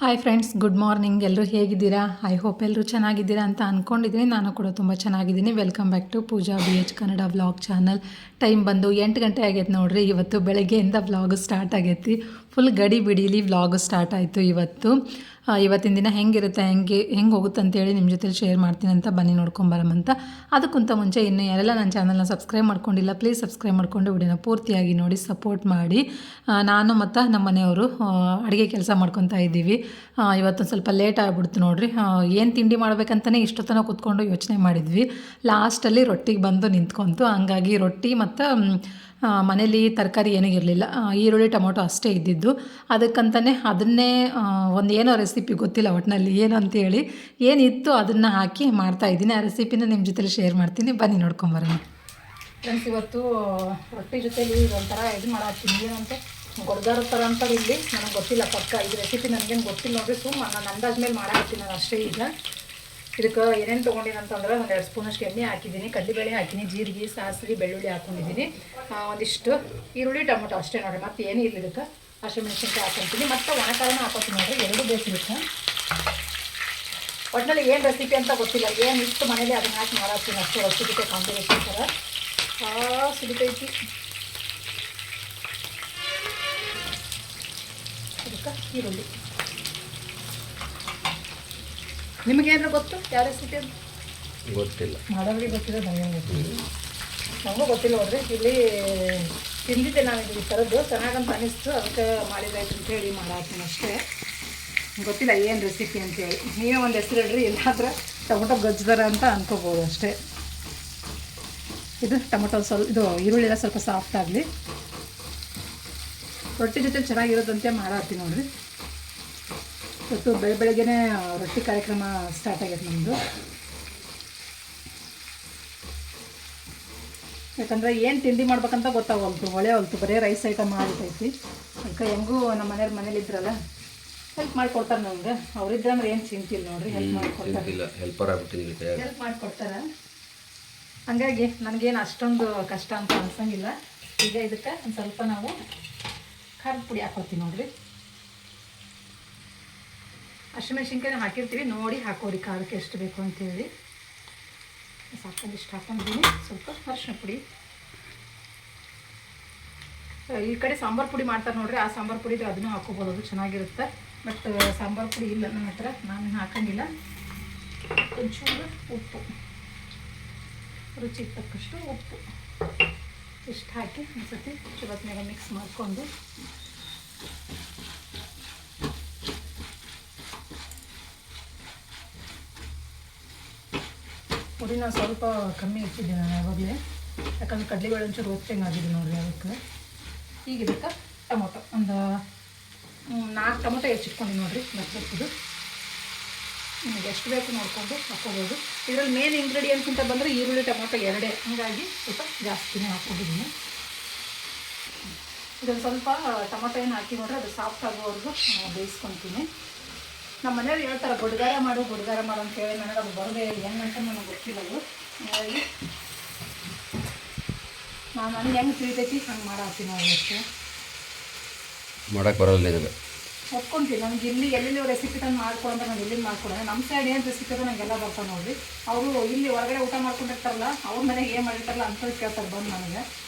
Hi friends, good morning. ಎಲ್ಲರೂ ಹೇಗಿದ್ದೀರಾ? I hope ಎಲ್ಲರೂ ಚೆನ್ನಾಗಿದ್ದೀರಾ ಅಂತ ಅಂದ್ಕೊಂಡಿದ್ದೀನಿ. ನಾನು ಕೂಡ ತುಂಬ ಚೆನ್ನಾಗಿದ್ದೀನಿ. Welcome back to Pooja BH Kannada vlog channel. Time ಬಂದು 8 ಗಂಟೆ ಆಗೈತೆ ನೋಡ್ರಿ. ಇವತ್ತು ಬೆಳಗ್ಗೆಯಿಂದ ವ್ಲಾಗ್ ಸ್ಟಾರ್ಟ್ ಆಗೈತಿ. ಫುಲ್ ಗಡಿ ಬಿಡೀಲಿ ವ್ಲಾಗ್ ಸ್ಟಾರ್ಟ್ ಆಯಿತು ಇವತ್ತು. ಇವತ್ತಿನ ದಿನ ಹೆಂಗೆ ಹೋಗುತ್ತೆ ಅಂತೇಳಿ ನಿಮ್ಮ ಜೊತೆ ಶೇರ್ ಮಾಡ್ತೀನಿ ಅಂತ ಬನ್ನಿ ನೋಡ್ಕೊಂಬರಮಂತ. ಅದಕ್ಕಿಂತ ಮುಂಚೆ ಇನ್ನೂ ಯಾರೆಲ್ಲ ನನ್ನ ಚಾನಲ್ನ ಸಬ್ಸ್ಕ್ರೈಬ್ ಮಾಡ್ಕೊಂಡಿಲ್ಲ, ಪ್ಲೀಸ್ ಸಬ್ಸ್ಕ್ರೈಬ್ ಮಾಡಿಕೊಂಡು ವಿಡಿಯೋನ ಪೂರ್ತಿಯಾಗಿ ನೋಡಿ ಸಪೋರ್ಟ್ ಮಾಡಿ. ನಾನು ಮತ್ತು ನಮ್ಮ ಮನೆಯವರು ಅಡುಗೆ ಕೆಲಸ ಮಾಡ್ಕೊತಾ ಇದ್ದೀವಿ. ಇವತ್ತೊಂದು ಸ್ವಲ್ಪ ಲೇಟ್ ಆಗಿಬಿಡ್ತು ನೋಡಿರಿ. ಏನು ತಿಂಡಿ ಮಾಡ್ಬೇಕಂತಲೇ ಇಷ್ಟೊತ್ತನ ಕೂತ್ಕೊಂಡು ಯೋಚನೆ ಮಾಡಿದ್ವಿ. ಲಾಸ್ಟಲ್ಲಿ ರೊಟ್ಟಿಗೆ ಬಂದು ನಿಂತ್ಕೊಂತು. ಹಂಗಾಗಿ ರೊಟ್ಟಿ ಮತ್ತು ಮನೇಲಿ ತರಕಾರಿ ಏನೂ ಇರಲಿಲ್ಲ. ಈರುಳ್ಳಿ ಟೊಮೊಟೊ ಅಷ್ಟೇ ಇದ್ದಿದ್ದು. ಅದಕ್ಕಂತಲೇ ಅದನ್ನೇ ಏನೋ ರೆಸಿಪಿ ಗೊತ್ತಿಲ್ಲ ಒಟ್ಟಿನಲ್ಲಿ ಏನು ಅಂತೇಳಿ ಏನಿತ್ತು ಅದನ್ನು ಹಾಕಿ ಮಾಡ್ತಾಯಿದ್ದೀನಿ. ಆ ರೆಸಿಪಿನ ನಿಮ್ಮ ಜೊತೆಲಿ ಶೇರ್ ಮಾಡ್ತೀನಿ, ಬನ್ನಿ ನೋಡ್ಕೊಂಬರೋಣ. ಫ್ರೆಂಡ್ಸ್, ಇವತ್ತು ರೊಟ್ಟಿ ಜೊತೆಲಿ ಒಂಥರ ಇದು ಮಾಡತ್ತೀನಿ. ಏನಂತೆ ಗೊಡ್ಗಾರ ಥರ ಅಂತಾರೆ ಇಲ್ಲಿ, ನನಗೆ ಗೊತ್ತಿಲ್ಲ ಪಕ್ಕ. ಇದು ರೆಸಿಪಿ ನನಗೇನು ಗೊತ್ತಿಲ್ಲ ನೋಡಿರಿ. ನಾನು ಅಂದಾಜ್ ಮೇಲೆ ಮಾಡಾಕ್ತೀನಿ ನಾನು ಅಷ್ಟೇ. ಈಗ ಇದಕ್ಕೆ ಏನೇನು ತೊಗೊಂಡಿನಿ ಅಂತಂದ್ರೆ, ಒಂದು 2 ಸ್ಪೂನಷ್ಟು ಎಣ್ಣೆ ಹಾಕಿದ್ದೀನಿ, ಕಡಲೆಬೇಳೆ ಹಾಕಿನಿ, ಜೀರಿಗೆ, ಸಾಸಿವೆ, ಬೆಳ್ಳುಳ್ಳಿ ಹಾಕ್ಕೊಂಡಿದ್ದೀನಿ, ಒಂದಿಷ್ಟು ಈರುಳ್ಳಿ ಟೊಮೊಟೊ ಅಷ್ಟೇ ನೋಡಿರಿ. ಮತ್ತು ಏನೂ ಇಲ್ಲ. ಇದಕ್ಕೆ ಹಸಿಮೆಣಸಿನ್ಕಾಯಿ ಹಾಕ್ಕೊತೀನಿ, ಮತ್ತು ಒಣಕಾಳನ್ನ ಹಾಕೋತೀನಿ ನೋಡಿರಿ. 2 ಬೇಸಿರುತ್ತೆ. ಒಟ್ಟಿನಲ್ಲಿ ಏನು ರೆಸಿಪಿ ಅಂತ ಗೊತ್ತಿಲ್ಲ, ಏನು ಇಷ್ಟು ಮನೇಲಿ ಅದನ್ನ ಹಾಕಿ ಮಾಡಾಕ್ತೀನಿ ಅಷ್ಟು. ರೆಸಿಪಿಗೆ ಕಾಂಬಿನೇಷನ್ ಥರ ಸಿಗುತ್ತೈತಿ. ಅದಕ್ಕೆ ಈರುಳ್ಳಿ. ನಿಮಗೇನಾದ್ರು ಗೊತ್ತು ಯಾವ ರೆಸಿಪಿ ಅಂತ? ಗೊತ್ತಿಲ್ಲ. ಮಾಡೋರಿಗೆ ಗೊತ್ತಿಲ್ಲ, ನನಗೇನು ಗೊತ್ತಿಲ್ಲ. ನಮಗೂ ಗೊತ್ತಿಲ್ಲ ನೋಡ್ರಿ. ಇಲ್ಲಿ ತಿಂದಿದ್ದೆ ನಾನು ಈ ಥರದ್ದು, ಚೆನ್ನಾಗಂತ ಅನಿಸ್ತು, ಅದಕ್ಕೆ ಮಾಡಿದಾಯ್ತು ಅಂತೇಳಿ ಮಾಡಾಕ್ತೀನಿ ಅಷ್ಟೇ. ಗೊತ್ತಿಲ್ಲ ಏನು ರೆಸಿಪಿ ಅಂತೇಳಿ. ನೀವೇ ಒಂದು ಹೆಸರು ಹೇಳ್ರಿ, ಇಲ್ಲಾಂದ್ರೆ ಟೊಮೊಟೊ ಗೊಜ್ಜುದಾರ ಅಂತ ಅನ್ಕೋಬೋದು ಅಷ್ಟೇ. ಇದು ಟೊಮೊಟೊ ಇದು ಈರುಳ್ಳಿ ಎಲ್ಲ ಸ್ವಲ್ಪ ಸಾಫ್ಟ್ ಆಗಲಿ, ರೊಟ್ಟಿ ಜೊತೆ ಚೆನ್ನಾಗಿರೋದಂತೆ ಮಾಡಾಕ್ತೀನಿ ನೋಡಿರಿ. ಇವತ್ತು ಬೆಳಗ್ಗೆನೇ ರೊಟ್ಟಿ ಕಾರ್ಯಕ್ರಮ ಸ್ಟಾರ್ಟ್ ಆಗೈತೆ ನಮ್ಮದು. ಯಾಕಂದರೆ ಏನು ತಿಂಡಿ ಮಾಡ್ಬೇಕಂತ ಗೊತ್ತಾಗಲ್ತು, ಹೊಳ್ತು ಬರೀ ರೈಸ್ ಐಟಮ್ ಆಗಿರ್ತೈತಿ. ಅದಕ್ಕೆ ಹೆಂಗೂ ನಮ್ಮ ಮನೇಲಿ ಇದ್ರಲ್ಲ ಹೆಲ್ಪ್ ಮಾಡಿಕೊಡ್ತಾರೆ ನಮ್ಗೆ. ಅವ್ರಿದ್ರೆ ಅಂದ್ರೆ ಏನು ಚಿಂತಿಲ್ಲ ನೋಡಿರಿ, ಹೆಲ್ಪ್ ಮಾಡಿಕೊಡ್ತಾರೆ. ಹಂಗಾಗಿ ನನಗೇನು ಅಷ್ಟೊಂದು ಕಷ್ಟ ಅಂತ ಅನ್ಸಂಗಿಲ್ಲ. ಈಗ ಇದಕ್ಕೆ ಒಂದು ಸ್ವಲ್ಪ ನಾವು ಖಾರದ ಪುಡಿ ಹಾಕೋತೀವಿ ನೋಡಿರಿ. ಹಸಿಮೆಣ್ಸಿನ್ಕಾಯಿ ಹಾಕಿರ್ತೀವಿ, ನೋಡಿ ಹಾಕೋರಿ ಖಾರಕ್ಕೆ ಎಷ್ಟು ಬೇಕು ಅಂತೇಳಿ. ಸಾಕೊಂದಿಷ್ಟು ಹಾಕೊಂಡಿದ್ದೀನಿ. ಸ್ವಲ್ಪ ಅರಿಶಿನ ಪುಡಿ. ಈ ಕಡೆ ಸಾಂಬಾರು ಪುಡಿ ಮಾಡ್ತಾರೆ ನೋಡ್ರಿ, ಆ ಸಾಂಬಾರು ಪುಡಿ ಅದನ್ನು ಹಾಕೋಬೋದು, ಅದು ಚೆನ್ನಾಗಿರುತ್ತೆ. ಬಟ್ ಸಾಂಬಾರು ಪುಡಿ ಇಲ್ಲ ನನ್ನ ಹತ್ರ, ನಾನು ಹಾಕೋಂಗಿಲ್ಲ. ಒಂಚೂರು ಉಪ್ಪು, ರುಚಿಗೆ ತಕ್ಕಷ್ಟು ಉಪ್ಪು ಇಷ್ಟು ಹಾಕಿ ಒಂದ್ಸತಿ ಚಪಾತಿನಾಗ ಮಿಕ್ಸ್ ಮಾಡಿಕೊಂಡು ಪುಡಿನ ಸ್ವಲ್ಪ ಕಮ್ಮಿ ಇಟ್ಟಿದ್ದೆ ನಾನು ಯಾವಾಗಲೇ. ಯಾಕಂದ್ರೆ ಕಡಲೆಬೇಳೆ ಒಂಚೂರು ಒತ್ತಂಗೆ ಆಗಿದೆ ನೋಡಿರಿ ಅದಕ್ಕೆ. ಈಗ ಇದಕ್ಕೆ ಟೊಮೊಟೊ ಒಂದು 4 ಟೊಮೊಟೊ ಹೆಚ್ಚಿಟ್ಕೊಂಡು ನೋಡಿರಿ. ಬರ್ತದ್ದು ನಿಮಗೆ ಎಷ್ಟು ಬೇಕು ನೋಡಿಕೊಂಡು ಹಾಕೋಬೋದು. ಇದರಲ್ಲಿ ಮೇನ್ ಇಂಗ್ರೀಡಿಯೆಂಟ್ಸ್ ಅಂತ ಬಂದರೆ ಈರುಳ್ಳಿ ಟೊಮೊಟೊ 2, ಹಾಗಾಗಿ ಸ್ವಲ್ಪ ಜಾಸ್ತಿನೇ ಹಾಕ್ಕೊಂಡಿದ್ದೀನಿ. ಇದನ್ನು ಸ್ವಲ್ಪ ಟೊಮೊಟೊ ಏನು ಹಾಕಿ ನೋಡ್ರಿ, ಅದು ಸಾಫ್ಟ್ ಆಗೋವರೆಗೂ ಬೇಯಿಸ್ಕೊತೀನಿ. ನಮ್ಮ ಮನೆಯವ್ರು ಹೇಳ್ತಾರೆ ಗುಡ್ಗಾರ ಮಾಡು ಅಂತೇಳಿ. ನನಗೆ ಅದು ಬರೋದೇ ಹೆಂಗಂತ ನನಗೆ ಗೊತ್ತಿಲ್ಲ ಅದು. ಹಾಗಾಗಿ ನನಗೆ ಹೆಂಗೆ ತಿಳಿತೈತಿ ಹಂಗೆ ಮಾಡಾಕ್ತೀನಿ ಅವ್ರು ಅಷ್ಟೇ. ಮಾಡೋಕ್ಕೆ ಬರೋಲ್ಲ ಇದಕ್ಕೆ ಒಪ್ಕೊಂತೀನಿ. ನನಗೆ ಎಲ್ಲೆಲ್ಲಿ ರೆಸಿಪಿ ತಂದು ಮಾಡ್ಕೊಡಂದ್ರೆ ನಾನು ಎಲ್ಲಿ ಮಾಡ್ಕೊಡೋಣ. ನಮ್ಮ ಸೈಡ್ ಏನು ರೆಸಿಪಿ ಅದ ನನಗೆಲ್ಲ ಬರ್ತಾವೆ ನೋಡಿರಿ. ಅವರು ಇಲ್ಲಿ ಹೊರಗಡೆ ಊಟ ಮಾಡ್ಕೊಂಡಿರ್ತಾರಲ್ಲ, ಅವ್ರ ಮನೆಗೆ ಏನು ಮಾಡಿರ್ತಾರಲ್ಲ ಅಂಥದ್ದು ಕೇಳ್ತಾರೆ ಬಂದು ನನಗೆ.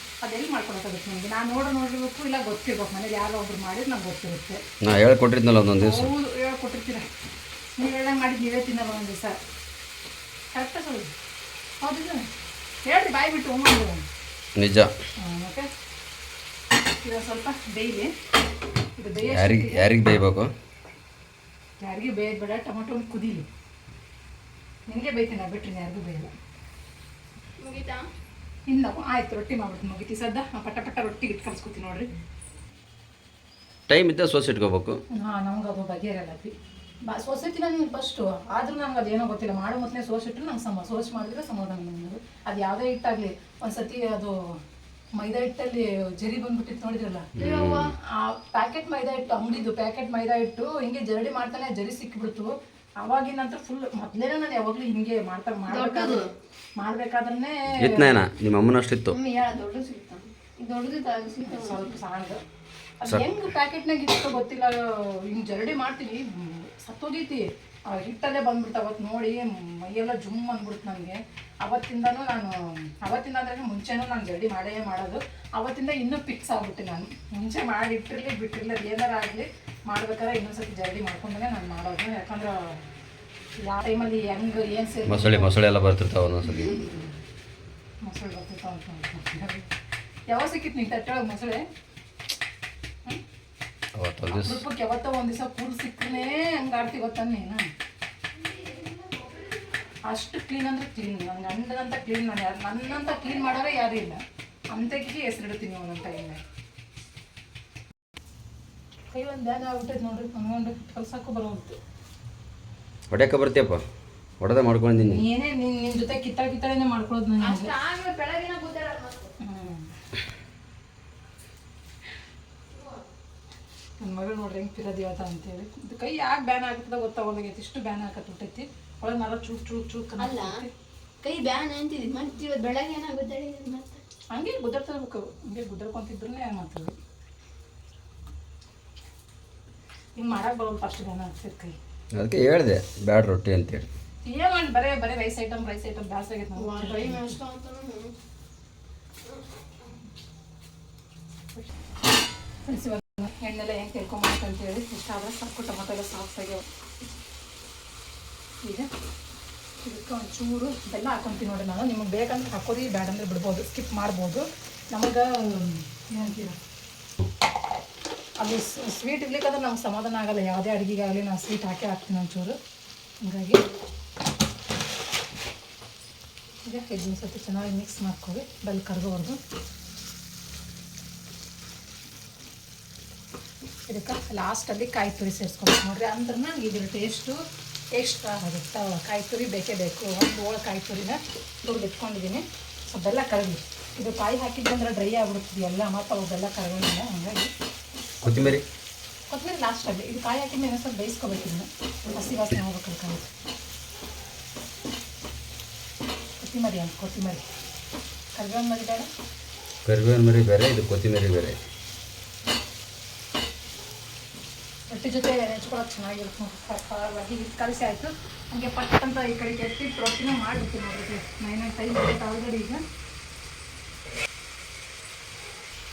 ಅದೆಲ್ಲಿ ಮಾಡ್ಕೊಳಕ್ಕಾಗುತ್ತೆ ನನಗೆ? ನಾನು ನೋಡಿರ್ಬೇಕು, ಇಲ್ಲ ಗೊತ್ತಿರ್ಬೇಕು. ಮನೇಲಿ ಯಾರೋ ಒಬ್ರು ಮಾಡಿದ್ರೆ ನಂಗೆ ಗೊತ್ತಿರುತ್ತೆ. ನಾ ಹೇಳ್ಕೊಟ್ಟಿದ್ನಲ್ಲ ಒಂದೊಂದು ದಿವಸ. ಹೌದು, ಹೇಳ್ಕೊಟ್ಟಿರ್ತೀರ. ನೀವು ಹೇಳ್ದಂಗೆ ಮಾಡಿದ್ದು ನೀವೇ ತಿನ್ನಲ್ಲ ಒಂದು ದಿವಸ. ಕರೆಕ್ಟಾಗಿ சொல்லி ಹೌದು ಹೇಳ್ರಿ, ಬಾಯಿ ಬಿಟ್ಟು ಹೋಗ್ಬೋದು ನಿಜ. ಮತ್ತೆ ಇದು ಸ್ವಲ್ಪ ಬೇಯಲಿ. ಇದು ಯಾರಿಗೆ ಬೇಯಬೇಕು? ಯಾರಿಗೆ ಬೇಯೋದು ಬೇಡ, ಟೊಮೊಟೊ ಕುದೀಲಿ. ನಿನಗೆ ಬೇಯ್ತೀನಿ ಬಿಟ್ರಿ, ಯಾರಿಗೂ ಬೇಯಲ್ಲ. ಮುಗೀತಾ? ಇಲ್ಲ, ಆಯ್ತು. ರೊಟ್ಟಿ ಮಾಡ್ಬಿಟ್ಟು ಮುಗಿತಿ ಸದ್ದ. ಪಟ್ಟ ರೊಟ್ಟಿಗೆ ಇಟ್ಟು ಕಲ್ಸ್ಕೊತೀನಿ ನೋಡ್ರಿ. ಟೈಮ್ ಇದ್ದ ಸೋಸ್ ಇಟ್ಕೋಬೇಕು. ಹಾಂ, ನಮ್ಗೆ ಅದು ಬಗೆಹರಲ್ಲತಿ. ಸೋಸೈತಿನ ನೀವು ಫಸ್ಟು. ಆದ್ರೂ ನಂಗೆ ಅದೇನೋ ಗೊತ್ತಿಲ್ಲ, ಮಾಡೋ ಮೊದಲೇ ಸೋಸ್ ಇಟ್ಟರೆ ನಂಗೆ ಸೋಸ್ ಮಾಡಿದ್ರೆ ಸಮಾಧಾನ ನಮ್ಮದು. ಅದು ಯಾವುದೇ ಹಿಟ್ಟಾಗಲಿ, ಒಂದು ಸತಿ ಅದು ಮೈದಾ ಹಿಟ್ಟಲ್ಲಿ ಜರಿ ಬಂದ್ಬಿಟ್ಟಿತ್ತು ನೋಡಿದ್ರಲ್ಲ, ಆ ಪ್ಯಾಕೆಟ್ ಮೈದಾ ಹಿಟ್ಟು, ಅಂಗಡಿದು ಪ್ಯಾಕೆಟ್ ಮೈದಾ ಹಿಟ್ಟು ಹಿಂಗೆ ಜರಡಿ ಮಾಡ್ತಾನೆ ಜರಿ ಸಿಕ್ಕಿಬಿಡ್ತು. ಅವಾಗಿನ ನಂತರ ಫುಲ್ ಮೊದಲೇನ ನಾನು ಯಾವಾಗಲೂ ಹಿಂಗೆ ಮಾಡ್ಬೇಕಾದ್ರೆ ನಿಮ್ಮ ಅಮ್ಮನಷ್ಟಿತ್ತು. ಸ್ವಲ್ಪ ಸಾಣದು ಅದು ಹೆಂಗೆ ಪ್ಯಾಕೆಟ್ನಾಗ ಇತ್ತು ಗೊತ್ತಿಲ್ಲ. ಹಿಂಗೆ ಜರಡಿ ಮಾಡ್ತೀವಿ, ಸತ್ತೋದೈತಿ. ಆ ಹಿಟ್ಟಲ್ಲೇ ಬಂದ್ಬಿಟ್ಟು ಅವತ್ತು ನೋಡಿ ಮೈಯೆಲ್ಲ ಜುಮ್ ಅಂದ್ಬಿಡ್ತು ನನಗೆ. ಅವತ್ತಿಂದನೂ ಅವತ್ತಿಂದ ಅಂದರೆ ಮುಂಚೆನೂ ನಾನು ಜಲ್ದಿ ಮಾಡೋದು. ಅವತ್ತಿಂದ ಇನ್ನೂ ಫಿಕ್ಸ್ ಆಗ್ಬಿಟ್ಟೆ ನಾನು. ಮುಂಚೆ ಮಾಡಿಟ್ಟಿರಲಿ ಬಿಟ್ಟಿರಲಿ ಅದು ಏನಾರು ಆಗಲಿ ಮಾಡ್ಬೇಕಾದ್ರೆ ಇನ್ನೊಂದ್ಸತಿ ಜಲ್ದಿ ಮಾಡ್ಕೊಂಡೇ ನಾನು ಮಾಡೋದು. ಯಾಕಂದ್ರೆ ಯಾವ ಟೈಮಲ್ಲಿ ಹೆಂಗೆ ಏನು ಸೇರಿ ಮೊಸಳೆ ಎಲ್ಲ ಬರ್ತಿರ್ತಾವೆ ಒಂದೊಂದ್ಸತಿ. ಮೊಸಳೆ ಬರ್ತಿರ್ತಾವ ಅಂತ ಯಾವಾಗ ಸಿಕ್ಕಿತ್ತು ನೀನು ತಟ್ಟೆಯೊಳಗೆ ಮೊಸಳೆ? ರೂಪಕ್ಕೆ ಯಾವತ್ತೋ ಒಂದು ದಿವಸ ಕೂಲ್ ಸಿಕ್ಕನೇ ಹಂಗೆ ಆಡ್ತೀವಿ ಗೊತ್ತ ನೀನು. ಅಷ್ಟು ಕ್ಲೀನ್ ಅಂದ್ರೆ ಕ್ಲೀನ್. ನನ್ನ ಗಂಡನಂತ ಕ್ಲೀನ್ ನಾನು ಯಾರು ನನ್ನಂತ ಕ್ಲೀನ್ ಮಾಡೋರೇ ಯಾರೂ ಇಲ್ಲ. ಅಂಥಕ್ಕೆ ಹೆಸರಿಡ್ತೀನಿ ಒಂದೊಂದು ಟೈಮ್. ಕೈ ಒಂದು ಧ್ಯಾನ ಆಗ್ಬಿಟ್ಟೈತೆ ನೋಡ್ರಿ. ಅಂದ್ಕೊಂಡು ಕಲ್ಸಕ್ಕೂ ಬರೋದು. ಹೊಡ್ಯಾಕ ಬರ್ತೀಯಪ್ಪ? ಹೊಡೆದ ಮಾಡ್ಕೊಂಡಿದ್ದೀನಿ. ಏನೇ ನಿನ್ನ ಜೊತೆ ಕಿತ್ತಾಳೆ ಮಾಡ್ಕೊಳ್ಳೋದು ನನಗೆ. ನನ್ನ ಮಗಳು ನೋಡ್ರಿ ಹೆಂಗೆ ಪಿರದಿವತ್ತ ಅಂತೇಳಿ. ಇದು ಕೈ ಯಾಕೆ ಬ್ಯಾನ್ ಆಗ್ತದ ಗೊತ್ತಾಗೋದಾಗೈತಿ. ಇಷ್ಟು ಬ್ಯಾನ್ ಹಾಕತ್ಬಿಟ್ಟೈತಿ. ಒಳಗೆ ನಾರ ಚೂಟ್ ಅಲ್ಲ ಕೈ ಬ್ಯಾನ್ ಅಂತಿದ್ವಿ ಮತ್ತೆ ಇವತ್ತು ಬೆಳಗ್ಗೆ ಏನಾಗುತ್ತೆ ಮತ್ತೆ ಹಂಗೆ ಗುದ್ದರ್ತಿರ್ಬೇಕು. ಹಂಗೆ ಗುದ್ದರ್ಕೊಂತಿದ್ರೇ ಮಾಡ್ತೀವಿ. ಹಿಂಗೆ ಮಾಡಕ್ಕೆ ಬರೋದು ಫಸ್ಟ್ ಬ್ಯಾನ್ ಆಗ್ತೈತೆ ಕೈ. ಅದಕ್ಕೆ ಹೇಳಿದೆ ಬ್ಯಾಡ್ ರೊಟ್ಟಿ ಅಂತೇಳಿ. ಏನು ಮಾಡಿ ಬರೀ ರೈಸ್ ಐಟಮ್ ಬ್ಯಾಸ್ ಆಗೈತೆ ನಾವು. ಟ್ರೈ ಮಾಡಿಸ್ಕೊ ಅಂತ ಎಣ್ಣೆಲ್ಲ ಹೆಂಗೆ ತೆಳ್ಕೊಂಬಂತಂತೇಳಿ ಇಷ್ಟ ಆದರೆ ಸಾಕು. ಟೊಮೊಟೊ ಎಲ್ಲ ಸಾಫ್ಟ್ ಆಗ್ಯಾವ. ಈಗ ಇದಕ್ಕೆ ಒಂಚೂರು ಬೆಲ್ಲ ಹಾಕೊತೀನಿ ನೋಡಿ ನಾನು. ನಿಮಗೆ ಬೇಕಂದ್ರೆ ಹಾಕೋರಿ, ಬ್ಯಾಡ ಅಂದ್ರೆ ಬಿಡ್ಬೋದು, ಸ್ಕಿಪ್ ಮಾಡ್ಬೋದು. ನಮಗೆ ಏನಂತೀರ ಅದು ಸ್ವೀಟ್ ಇರ್ಲಿಕ್ಕಂದ್ರೆ ನಮ್ಗೆ ಸಮಾಧಾನ ಆಗಲ್ಲ. ಯಾವುದೇ ಅಡುಗೆಗಾಗಲಿ ನಾನು ಸ್ವೀಟ್ ಹಾಕ್ತೀನಿ ಒಂಚೂರು. ಹಾಗಾಗಿ ಈಗ ಇದನ್ನ ಸ್ವಲ್ಪ ಚೆನ್ನಾಗಿ ಮಿಕ್ಸ್ ಮಾಡ್ಕೊಳ್ಳಿ ಬೆಲ್ಲ ಕರ್ಗೋವರೆಗೂ. ಇದಕ್ಕೆ ಲಾಸ್ಟಲ್ಲಿ ಕಾಯಿ ತುರಿ ಸೇರಿಸ್ಕೊಬೇಕು ನೋಡ್ರಿ. ಅಂದ್ರೆ ಇದ್ರ ಟೇಸ್ಟು ಎಕ್ಸ್ಟ್ರಾ ಆಗುತ್ತೆ. ಕಾಯಿ ತುರಿ ಬೇಕೇ ಬೇಕು. ಒಂದು ಹೋಳು ಕಾಯಿ ತುರಿನ ತುರಿದು ಇಟ್ಕೊಂಡಿದ್ದೀನಿ. ಸ್ವಲ್ಪ ಬೆಲ್ಲ ಕರಗಿ. ಇದು ಕಾಯಿ ಹಾಕಿದ್ದಂದ್ರೆ ಡ್ರೈ ಆಗ್ಬಿಡ್ತೀವಿ ಎಲ್ಲ. ಮತ್ತು ಅವು ಬೆಲ್ಲ ಕರಗೋದಿಲ್ಲ. ಹಾಗಾಗಿ ಕೊತ್ತಂಬರಿ ಲಾಸ್ಟಲ್ಲಿ ಇದು ಕಾಯಿ ಹಾಕಿದ್ಮೇಲೆ ಸ್ವಲ್ಪ ಬೇಯಿಸ್ಕೋಬೇಕು. ಇದನ್ನು ಹಸಿ ವಾಸನೆ ಹೋಗ್ಬೇಕಲ್ಲ ಕಾಯಿ. ಕೊತ್ತಂಬರಿ ಕರಿಬೇವಿನ ಮರಿ ಬೇಡ. ಕರಿಬೇವಿನ ಮರಿ ಬೇರೆ, ಇದು ಕೊತ್ತಂಬರಿ ಬೇರೆ. ರೊಟ್ಟಿ ಜೊತೆ ನೆಚ್ಕೊಳ್ಳೋದು ಚೆನ್ನಾಗಿರುತ್ತೆ ನೋಡಿ. ಇದು ಕಲಸಿ ಆಯಿತು. ಹಂಗೆ ಪಟ್ಟಂತ ಈ ಕಡೆಗೆ ಎತ್ತಿಟ್ಟು ರೊಟ್ಟಿನ ಮಾಡಿಬಿಡ್ತೀನಿ ನೋಡಿರಿ. 9 ಟೈಮ್ ಆಗುತ್ತೆ ಆಲ್ರೆಡಿ. ಈಗ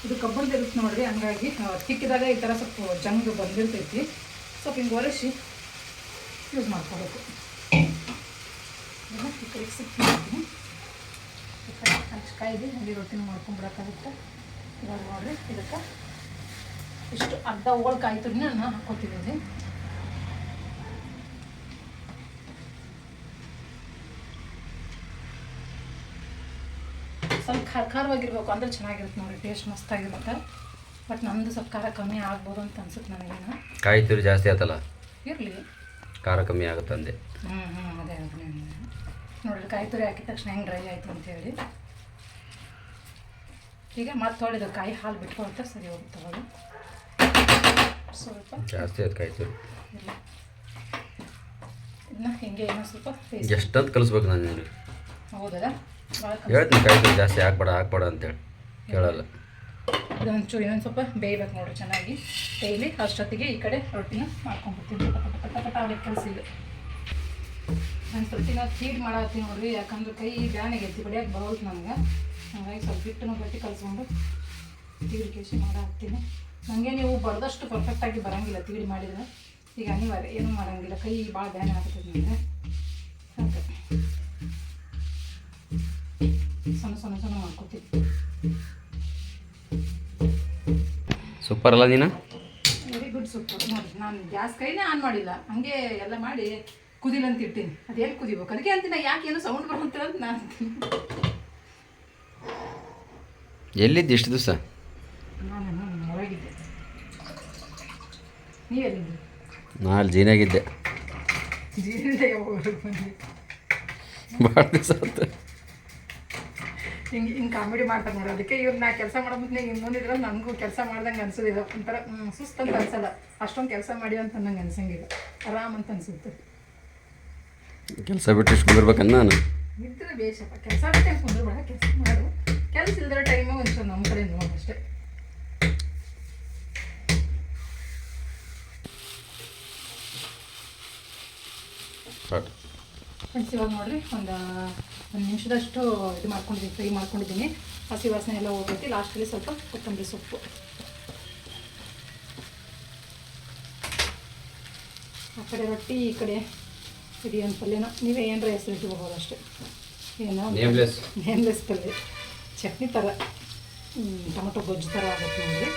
ಇದು ಕಬ್ಬಣದ ಇರುತ್ತೆ ನೋಡಿರಿ. ಹಂಗಾಗಿ ತಿಕ್ಕಿದಾಗ ಈ ಥರ ಸ್ವಲ್ಪ ಜಂಗ್ ಬಂದಿರ್ತೈತಿ. ಸ್ವಲ್ಪ ಹಿಂಗೆ ಒರೆಸಿ ಯೂಸ್ ಮಾಡ್ಕೋಬೇಕು. ಈ ಕಡೆಗೆ ಸಿಕ್ಕಿ ಮಾಡ್ತೀನಿ. ಈ ಕಡೆ ಹಂಚ್ಕಾಯಿದೆ ಅಲ್ಲಿ ರೊಟ್ಟಿನ ಮಾಡ್ಕೊಂಡ್ಬಿಡೋಕ್ಕಾಗುತ್ತೆ. ಇವಾಗ ನೋಡಿರಿ ಇದಕ್ಕೆ ಇಷ್ಟು ಅರ್ಧ ಹೋಳು ಕಾಯಿ ತುರಿನ ನಾನು ಹಾಕ್ಕೊತಿದ್ದೀನಿ. ಸ್ವಲ್ಪ ಖಾರವಾಗಿರ್ಬೇಕು ಅಂದರೆ ಚೆನ್ನಾಗಿರುತ್ತೆ ನೋಡಿ. ಟೇಸ್ಟ್ ಮಸ್ತಾಗಿರುತ್ತೆ. ಬಟ್ ನಮ್ಮದು ಸ್ವಲ್ಪ ಖಾರ ಕಮ್ಮಿ ಆಗ್ಬೋದು ಅಂತ ಅನ್ಸುತ್ತೆ ನನಗೇನು. ಕಾಯಿ ತುರಿ ಜಾಸ್ತಿ ಆಯ್ತಲ್ಲ, ಇರಲಿ ಖಾರ ಕಮ್ಮಿ ಆಗುತ್ತೆ ಅಂದೆ. ಅದೇ ನೋಡಿರಿ ಕಾಯಿ ತುರಿ ಹಾಕಿದ ತಕ್ಷಣ ಹೆಂಗೆ ಡ್ರೈ ಆಯಿತು ಅಂತೇಳಿ. ಈಗ ಮತ್ತೆ ಹೊಳಿದು ಕಾಯಿ ಹಾಲು ಬಿಟ್ಕೊಳುತ್ತೆ. ಸರಿ ಹೋಗುತ್ತೆ ಅವಾಗ. ಸ್ವಲ್ಪ ಜಾಸ್ತಿ ಆಯ್ತು ಕಾಯಿ ತುರಿ. ಇಲ್ಲ ಇದನ್ನ ಹಿಂಗೆ ಏನೋ ಸ್ವಲ್ಪ ಎಷ್ಟಂತ ಕಲಿಸ್ಬೇಕು ನಾನು ನಿನಗೆ? ಹೌದಲ್ಲ ಹೇಳ್ತೀನಿ ಕಾಯಿ ತುರಿ ಜಾಸ್ತಿ ಹಾಕ್ಬೇಡ ಅಂತೇಳಿ. ಕೇಳಲ್ಲ. ಇದೊಂಚೂರು ಇನ್ನೊಂದು ಸ್ವಲ್ಪ ಬೇಯಬೇಕು ನೋಡಿರಿ ಚೆನ್ನಾಗಿ. ಡೈಲಿ ಅಷ್ಟೊತ್ತಿಗೆ ಈ ಕಡೆ ರೊಟ್ಟಿನ ಮಾಡ್ಕೊಂಡ್ಬಿಡ್ತೀನಿ. ಪಟ ಆಗಕ್ಕೆ ಕಲಸಿಲ್ಲ. ನಾನು ರೊಟ್ಟಿನ ಫೀಡ್ ಮಾಡತ್ತೀನಿ ನೋಡಿರಿ. ಯಾಕಂದ್ರೆ ಕೈ ಬ್ಯಾನಿಗೆ ಎತ್ತಿ ಬಡಿಯೋಕೆ ಬರೋದು ನನಗೆ. ಹಾಗಾಗಿ ಸ್ವಲ್ಪ ಹಿಟ್ಟನ್ನು ಗಟ್ಟಿ ಕಲಿಸ್ಕೊಂಡು ತೀಡಿ ಕೇಸಿ ಮಾಡಾಕ್ತೀನಿ. ನನಗೆ ನೀವು ಬಡ್ದಷ್ಟು ಪರ್ಫೆಕ್ಟಾಗಿ ಬರೋಂಗಿಲ್ಲ ತೀಡಿ ಮಾಡಿದರೆ. ಈಗ ಅನಿವಾರ್ಯ ಏನೂ ಮಾಡೋಂಗಿಲ್ಲ. ಕೈ ಭಾಳ ಬ್ಯಾನ್ ಆಗ್ತದೆ ನನಗೆ. ಹಾಗೆ ಸಣ್ಣ ಮಾಡ್ಕೊತೀನಿ. ಸೂಪರ್ ಅಲ್ಲ ನೀನು? Very good super. ನೋಡಿ ನಾನು ಗ್ಯಾಸ್ ಕೈನೇ ಆನ್ ಮಾಡಿಲ್ಲ. ಹಂಗೆ ಎಲ್ಲ ಮಾಡಿ ಕುದಿಲಂತ ಇರ್ತೀನಿ. ಅದು ಎಲ್ಲಿ ಕುದಿಬೇಕು ಅದಕ್ಕೆ ಅಂತೀನಿ. ಯಾಕೆ ಏನೋ ಸೌಂಡ್ ಬರುತ್ತೆ ಅಂತ ನಾನು ಅಂತೀನಿ. ಎಲ್ಲಿದ್ದು ಇಷ್ಟು ದಿವಸ? ನಾನು ಹೊರಗಿದ್ದೆ. ನೀವೆಲ್ಲಿದ್ದೆ? ನಾನು ಜೀನಾಗಿದ್ದೆ. ಭಾಳ ದಿವಸ ಆಯ್ತು. ಹಿಂಗೆ ಕಾಮಿಡಿ ಮಾಡ್ತಾರೆ ನೋಡಿ. ಅದಕ್ಕೆ ಇವ್ರು ನಾ ಕೆಲಸ ಮಾಡೋ ಮುಂದೆ ಹಿಂಗೆ ಮುಂದಿದ್ರೆ ನನಗೂ ಕೆಲಸ ಮಾಡ್ದಂಗೆ ಅನ್ಸೋದಿಲ್ಲ. ಒಂಥರ ಸುಸ್ತಂತ ಅನ್ಸಲ್ಲ. ಅಷ್ಟೊಂದು ಕೆಲಸ ಮಾಡಿ ಅಂತ ನಂಗೆ ಅನ್ಸಂಗಿಲ್ಲ. ಆರಾಮ್ ಅಂತ ಅನ್ಸುತ್ತೆ. ಕೆಲಸ ಬಿಟ್ಟು ಇಷ್ಟು ಕುಂದಿರ್ಬೇಕನ್ನ ನಾನು ಇದ್ರೆ ಬೇಷಪ್ಪ. ಕೆಲಸ ಬಿಟ್ಟು ಕುಂದ್ರಬೇಡ, ಕೆಲಸ ಮಾಡು. ಕೆಲಸ ಇಲ್ದಿರೋ ಟೈಮು ಒಂಚೂರು ನಮ್ಮ ಕಡೆ ನೋಡಿ ಅಷ್ಟೇ. ಸ್ಟಾರ್ಟ್. ಫ್ರೆಂಡ್ಸ್ ಇವಾಗ ನೋಡಿರಿ ಒಂದು ನಿಮಿಷದಷ್ಟು ಇದು ಮಾಡ್ಕೊಂಡಿದ್ದೀನಿ, ಫ್ರೈ ಮಾಡ್ಕೊಂಡಿದ್ದೀನಿ. ಹಸಿ ವಾಸನೆ ಎಲ್ಲ ಹೋಗೈತಿ. ಲಾಸ್ಟಲ್ಲಿ ಸ್ವಲ್ಪ ಕೊತ್ತಂಬರಿ ಸೊಪ್ಪು, ಆ ಕಡೆ ರೊಟ್ಟಿ, ಈ ಕಡೆ ಇದೇನು ಪಲ್ಯನೋ ನೀವೇ ಏನರ ಹೆಸರು ಇಟ್ಕೋಬೋದು ಅಷ್ಟೇ. ಏನೋ ನೇಮ್ಲೆಸ್ ಪಲ್ಯ, ಚಟ್ನಿ ಥರ, ಟೊಮೊಟೊ ಗೊಜ್ಜು ಥರ ಆಗುತ್ತೆ ನೋಡಿರಿ,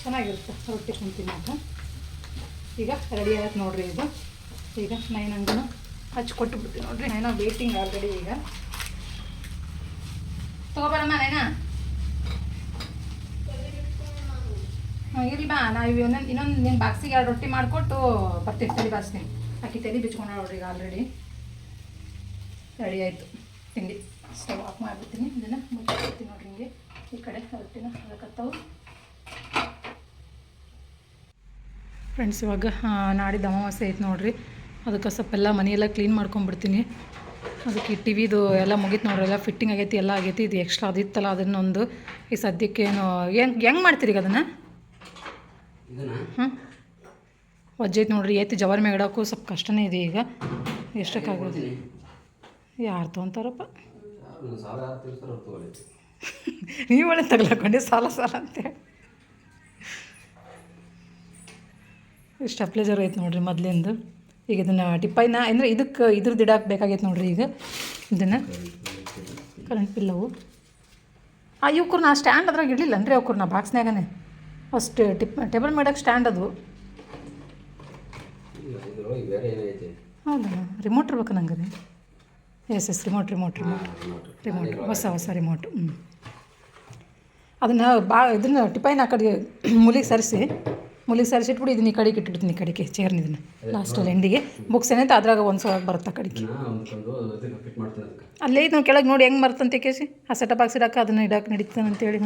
ಚೆನ್ನಾಗಿರುತ್ತೆ ರೊಟ್ಟಿ ತಿನ್ನೋಕೆ. ಈಗ ರೆಡಿ ಆಗುತ್ತೆ ನೋಡಿರಿ ಇದು. ಈಗ ನೈನಂಗೂ ಹಚ್ಕೊಟ್ಟು ಬಿಡ್ತೀವಿ ನೋಡಿರಿ. ನೈನ ವೇಟಿಂಗ್ ಆಲ್ರೆಡಿ. ಈಗ ತೊಗೊಬರಮ್ಮ ನೈನಾ. ಇರಲಿ ಬಾ, ನಾವು ಇನ್ನೊಂದು ನಿನ್ನ ಬಾಕ್ಸಿಗೆ 2 ರೊಟ್ಟಿ ಮಾಡಿಕೊಟ್ಟು ಬರ್ತೀವಿ. ತಲೆ ಬಾಸ್ತೀನಿ, ಆಕಿ ತಲೆ ಬಿಚ್ಕೊಂಡು ನೋಡ್ರಿ. ಈಗ ಆಲ್ರೆಡಿ ರೆಡಿ ಆಯಿತು ತಿಂಡಿ. ಸ್ಟವ್ ಆಫ್ ಮಾಡಿಬಿಡ್ತೀನಿ. ಇದನ್ನು ಮುಚ್ಚಿಬಿಡ್ತೀನಿ ನೋಡ್ರಿ. ಹಿಂಗೆ ಈ ಕಡೆ ರೊಟ್ಟಿನ ಅದಕ್ಕತ್ತವು. ಫ್ರೆಂಡ್ಸ್ ಇವಾಗ ನಾಡಿದ್ದು ಅಮಾವಾಸ್ಯೆ ಐತೆ ನೋಡ್ರಿ. ಅದಕ್ಕೆ ಸ್ವಲ್ಪೆಲ್ಲ ಮನೆಯೆಲ್ಲ ಕ್ಲೀನ್ ಮಾಡ್ಕೊಂಡ್ಬಿಡ್ತೀನಿ. ಅದಕ್ಕೆ ಈ ಟಿವಿದು ಎಲ್ಲ ಮುಗೀತು ನೋಡ್ರಿ. ಎಲ್ಲ ಫಿಟ್ಟಿಂಗ್ ಆಗೈತಿ, ಎಲ್ಲ ಆಗೈತಿ. ಇದು ಎಕ್ಸ್ಟ್ರಾ ಅದಿತ್ತಲ್ಲ, ಅದನ್ನೊಂದು ಈ ಸದ್ಯಕ್ಕೆ ಏನು ಹೆಂಗೆ ಮಾಡ್ತೀರಿ ಈಗ ಅದನ್ನು? ವಜ್ಜೈತೆ ನೋಡ್ರಿ. ಏತಿ ಜವಾರಿ ಮೇಲೆ ಇಡೋಕ್ಕೂ ಸ್ವಲ್ಪ ಕಷ್ಟನೇ ಇದೆ. ಈಗ ಎಷ್ಟಕ್ಕಾಗೋದು? ಯಾರು ತೊಗೊಂತಾರಪ್ಪ? ನೀವು ಒಳ್ಳೆ ತಗ್ಲಾಕೊಂಡೆ ಸಾಲ ಅಂತೇಳಿ. ಇಷ್ಟು ಅಪ್ಲೇಜರ್ ಐತೆ ನೋಡ್ರಿ ಮೊದಲಿಂದು. ಈಗ ಇದನ್ನು ಟಿಪ್ಪೈನ ಅಂದರೆ ಇದ್ರದ್ದು ಇಡಕ್ಕೆ ಬೇಕಾಗೈತೆ ನೋಡ್ರಿ. ಈಗ ಇದನ್ನು ಕರೆಂಟ್ ಬಿಲ್ಲವು ಇವ್ಕೂರು ನಾ ಸ್ಟ್ಯಾಂಡ್ ಅದ್ರಾಗ ಇರಲಿಲ್ಲ ಅಂದರೆ ಅವ್ಕೂರು ನಾ ಬಾಕ್ಸ್ನಾಗನೇ ಅಷ್ಟು ಟೇಬಲ್ ಮಾಡೋಕ್ಕೆ ಸ್ಟ್ಯಾಂಡ್ ಅದು. ಹೌದಾ? ರಿಮೋಟ್ ಇರ್ಬೇಕು ನಂಗೆ ರೀ. ಎಸ್ ರಿಮೋಟ್ ಹೊಸ ರಿಮೋಟು. ಅದನ್ನು ಇದನ್ನು ಟಿಪ್ಪೈನ ಆ ಕಡೆ ಮೂಲಿಗೆ ಸರಿಸಿಟ್ಬಿಟ್ಟು ಇದನ್ನ ಈ ಕಡೆಗೆ ಇಟ್ಬಿಡ್ತೀನಿ. ಈ ಕಡೆಗೆ ಚೇರ್ನ ಇದನ್ನು ಲಾಸ್ಟಲ್ಲಿ ಎಂಡಿಗೆ ಬುಕ್ಸ್ ಏನೈತೆ ಅದ್ರಾಗ ಒಂದು ಸೊಳಗೆ ಬರುತ್ತೆ ಆ ಕಡೆಗೆ. ಅಲ್ಲೇ ನಾವು ಕೆಳಗೆ ನೋಡಿ ಹೆಂಗೆ ಬರ್ತಂತೆ ಕೇಸಿ ಆ ಸೆಟಪ್ ಬಾಕ್ಸ್ ಇಡಕ್ಕೆ ಅದನ್ನು ಇಡಕ್ಕೆ ನಡೀತಾನೆ ಅಂತೇಳಿ.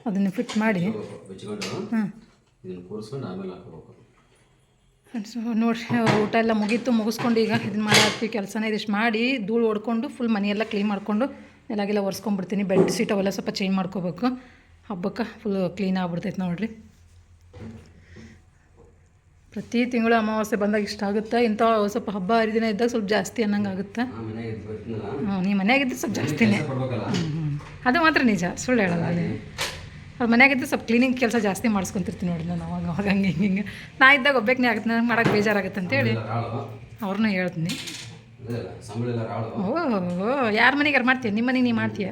ಅದನ್ನು ಫಿಟ್ ಮಾಡಿ ಫ್ರೆಂಡ್ಸ್ ನೋಡಿರಿ. ಊಟ ಎಲ್ಲ ಮುಗಿಸ್ಕೊಂಡು ಈಗ ಇದನ್ನು ಮಾಡಾಕ್ತೀವಿ. ಕೆಲಸನ ಇದಿಷ್ಟು ಮಾಡಿ ಧೂಳು ಹೊಡ್ಕೊಂಡು ಫುಲ್ ಮನೆಯೆಲ್ಲ ಕ್ಲೀನ್ ಮಾಡಿಕೊಂಡು ಎಲ್ಲಾಗೆಲ್ಲ ಒರೆಸ್ಕೊಂಡ್ಬಿಡ್ತೀನಿ. ಬೆಡ್ ಶೀಟ್ ಅವೆಲ್ಲ ಸ್ವಲ್ಪ ಚೇಂಜ್ ಮಾಡ್ಕೋಬೇಕು. ಹಬ್ಬಕ್ಕೆ ಫುಲ್ ಕ್ಲೀನ್ ಆಗ್ಬಿಡ್ತೈತೆ ನೋಡಿರಿ. ಪ್ರತಿ ತಿಂಗಳು ಅಮಾವಾಸ್ಯೆ ಬಂದಾಗ ಇಷ್ಟ ಆಗುತ್ತೆ. ಇಂಥ ಸ್ವಲ್ಪ ಹಬ್ಬ ಹರಿದಿನ ಇದ್ದಾಗ ಸ್ವಲ್ಪ ಜಾಸ್ತಿ ಅನ್ನಂಗೆ ಆಗುತ್ತೆ. ನೀವು ಮನೆಯಾಗಿದ್ದರೆ ಸ್ವಲ್ಪ ಜಾಸ್ತಿನೇ. ಅದು ಮಾತ್ರ ನಿಜ, ಸುಳ್ಳು ಹೇಳಲ್ಲ. ಅವ್ರು ಮನೆಯಾಗಿದ್ದರೆ ಸ್ವಲ್ಪ ಕ್ಲೀನಿಂಗ್ ಕೆಲಸ ಜಾಸ್ತಿ ಮಾಡಿಸ್ಕೊತಿರ್ತೀನಿ ನೋಡಿ ನಾನು. ಅವಾಗ ಹಂಗೆ ಹಿಂಗೆ ನಾ ಇದ್ದಾಗ ಒಬ್ಬಕ್ಕೆ ಆಗುತ್ತೆ, ನನಗೆ ಮಾಡೋಕ್ಕೆ ಬೇಜಾರಾಗುತ್ತೆ ಅಂತೇಳಿ ಅವ್ರನ್ನೂ ಹೇಳ್ತೀನಿ. ಓ ಯಾರ ಮನೆಗೆ ಯಾರು ಮಾಡ್ತೀಯ? ನಿಮ್ಮ ಮನೆಗೆ ನೀ ಮಾಡ್ತೀಯ?